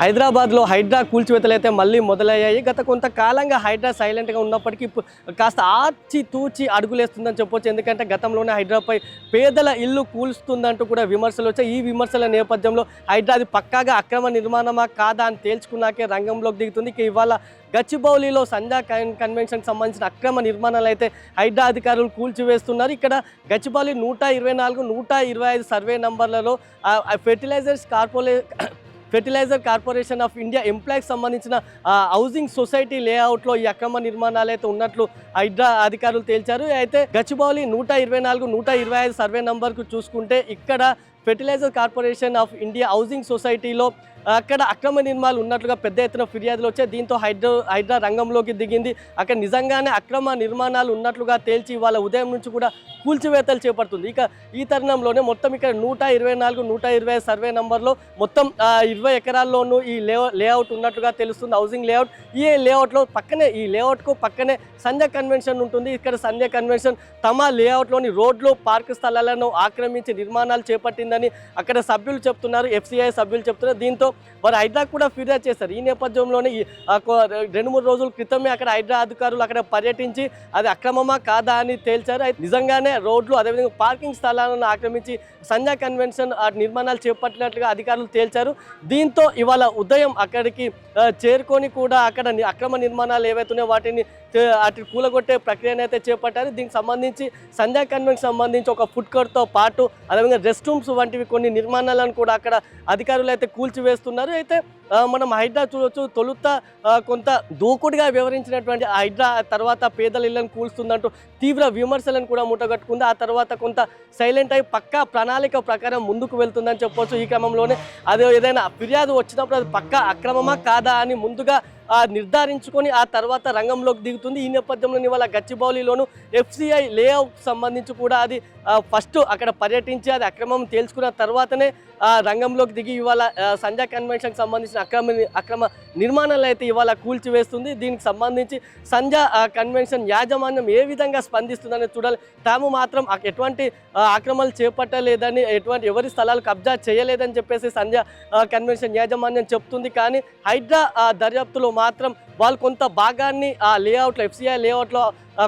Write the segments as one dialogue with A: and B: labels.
A: హైదరాబాద్లో హైడ్రా కూల్చివేతలు అయితే మళ్ళీ మొదలయ్యాయి. గత కొంతకాలంగా హైడ్రా సైలెంట్గా ఉన్నప్పటికీ కాస్త ఆచి తూచి అడుగులేస్తుందని చెప్పొచ్చు. ఎందుకంటే గతంలోనే హైడ్రాపై పేదల ఇల్లు కూల్స్తుందంటూ కూడా విమర్శలు వచ్చాయి. ఈ విమర్శల నేపథ్యంలో హైడ్రా అది పక్కాగా అక్రమ నిర్మాణమా కాదా అని తేల్చుకున్నాకే రంగంలోకి దిగుతుంది. ఇవాళ గచ్చిబౌలిలో సంజా కన్వెన్షన్కి సంబంధించిన అక్రమ నిర్మాణాలు అయితే హైడ్రా అధికారులు కూల్చివేస్తున్నారు. ఇక్కడ గచ్చిబౌలి 124, 125 సర్వే నంబర్లలో ఫెర్టిలైజర్ కార్పొరేషన్ ఆఫ్ ఇండియా ఎంప్లాయ్కి సంబంధించిన హౌసింగ్ సొసైటీ లేఅవుట్లో ఈ అక్రమ నిర్మాణాలు అయితే ఉన్నట్లు హైడ్రా అధికారులు తేల్చారు. అయితే గచ్చిబౌలి 124, 125 సర్వే నంబర్కు చూసుకుంటే ఇక్కడ fertiliser corporation of India housing సొసైటీలో అక్కడ అక్రమ నిర్మాణాలు ఉన్నట్లుగా పెద్ద ఎత్తున ఫిర్యాదులు వచ్చాయి. దీంతో హైడ్రా రంగంలోకి దిగింది. అక్కడ నిజంగానే అక్రమ నిర్మాణాలు ఉన్నట్లుగా తేల్చి ఇవాళ ఉదయం నుంచి కూడా కూల్చివేతలు చేపడుతుంది. ఇక ఈ తరుణంలోనే మొత్తం ఇక్కడ 124, 125 సర్వే నంబర్లో మొత్తం 20 ఎకరాల్లోనూ ఈ లేఅవుట్ ఉన్నట్లుగా తెలుస్తుంది. Housing layout. ఈ లేఅవుట్లో పక్కనే ఈ లేఅవుట్కు పక్కనే సంజయ్ కన్వెన్షన్ ఉంటుంది. ఇక్కడ సంజయ్ కన్వెన్షన్ తమ లేఅవుట్లోని రోడ్లు పార్క్ స్థలాలను ఆక్రమించి నిర్మాణాలు చేపట్టిందని అక్కడ సభ్యులు చెప్తున్నారు. FCI సభ్యులు చెప్తున్నారు. దీంతో వారు హైడ్రా కూడా ఫిర్యాదు చేశారు. ఈ నేపథ్యంలోనే 2-3 రోజుల క్రితమే అక్కడ హైడ్రా అధికారులు అక్కడ పర్యటించి అది అక్రమమా కాదా అని తేల్చారు. నిజంగానే రోడ్లు అదేవిధంగా పార్కింగ్ స్థలాలను ఆక్రమించి సంజయ్ కన్వెన్షన్ నిర్మాణాలు చేపట్టినట్లుగా అధికారులు తేల్చారు. దీంతో ఇవాళ ఉదయం అక్కడికి చేరుకొని కూడా అక్కడ అక్రమ నిర్మాణాలు ఏవైతున్నాయో వాటిని అటు కూలగొట్టే ప్రక్రియను అయితే చేపట్టారు. దీనికి సంబంధించి సంజయ్ కన్వెన్షన్ సంబంధించి ఒక ఫుడ్ కోర్ట్తో పాటు అదేవిధంగా రెస్ట్ రూమ్స్ వంటివి కొన్ని నిర్మాణాలను కూడా అక్కడ అధికారులు అయితే కూల్చివేస్తున్నారు. అయితే మనం హైడ్రా చూడవచ్చు. తొలుత కొంత దూకుడుగా వివరించినటువంటి హైడ్రా తర్వాత పేదల ఇళ్లను కూల్స్తుందంటూ తీవ్ర విమర్శలను కూడా మూటగట్టుకుంది. ఆ తర్వాత కొంత సైలెంట్ అయి పక్కా ప్రణాళిక ప్రకారం ముందుకు వెళ్తుందని చెప్పవచ్చు. ఈ క్రమంలోనే అదే ఏదైనా ఫిర్యాదు వచ్చినప్పుడు అది పక్కా అక్రమమా కాదా అని ముందుగా నిర్ధారించుకొని ఆ తర్వాత రంగంలోకి దిగుతుంది. ఈ నేపథ్యంలో ఇవాళ గచ్చిబౌలిలోను FCI లేఅవుట్ సంబంధించి కూడా అది ఫస్ట్ అక్కడ పర్యటించి అది అక్రమం తేల్చుకున్న తర్వాతనే రంగంలోకి దిగి ఇవాళ సంజయ్ కన్వెన్షన్కి సంబంధించిన అక్రమ నిర్మాణాలు అయితే ఇవాళ కూల్చివేస్తుంది. దీనికి సంబంధించి సంజయ్ కన్వెన్షన్ యాజమాన్యం ఏ విధంగా స్పందిస్తుందని చూడాలి. తాము మాత్రం ఎటువంటి ఆక్రమణలు చేపట్టలేదని ఎవరి స్థలాలు కబ్జా చేయలేదని చెప్పేసి సంజయ్ కన్వెన్షన్ యాజమాన్యం చెప్తుంది. కానీ హైడ్రా దర్యాప్తులో మాత్రం వాళ్ళు కొంత భాగాన్ని ఆ లేఅవుట్లో FCI లేఅవుట్లో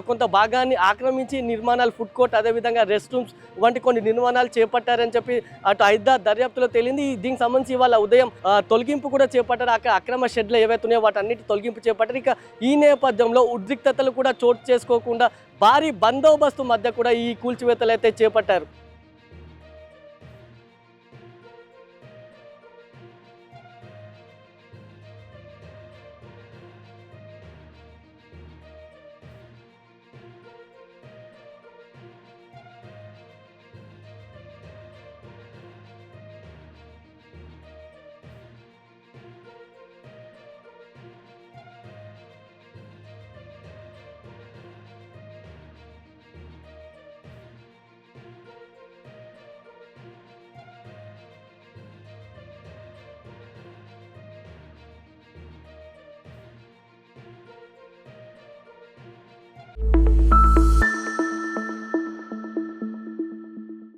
A: కొంత భాగాన్ని ఆక్రమించి నిర్మాణాలు ఫుడ్ కోర్ట్ అదేవిధంగా రెస్ట్ రూమ్స్ వంటి కొన్ని నిర్మాణాలు చేపట్టారని చెప్పి అటు హైడ్రా దర్యాప్తులో తేలింది. దీనికి సంబంధించి వాళ్ళ ఉదయం తొలగింపు కూడా చేపట్టారు. అక్కడ అక్రమ షెడ్లు ఏవైతున్నాయో వాటన్నిటి తొలగింపు చేపట్టారు. ఇక ఈ నేపథ్యంలో ఉద్రిక్తతలు కూడా చోటు చేసుకోకుండా భారీ బందోబస్తు మధ్య కూడా ఈ కూల్చివేతలు అయితే చేపట్టారు.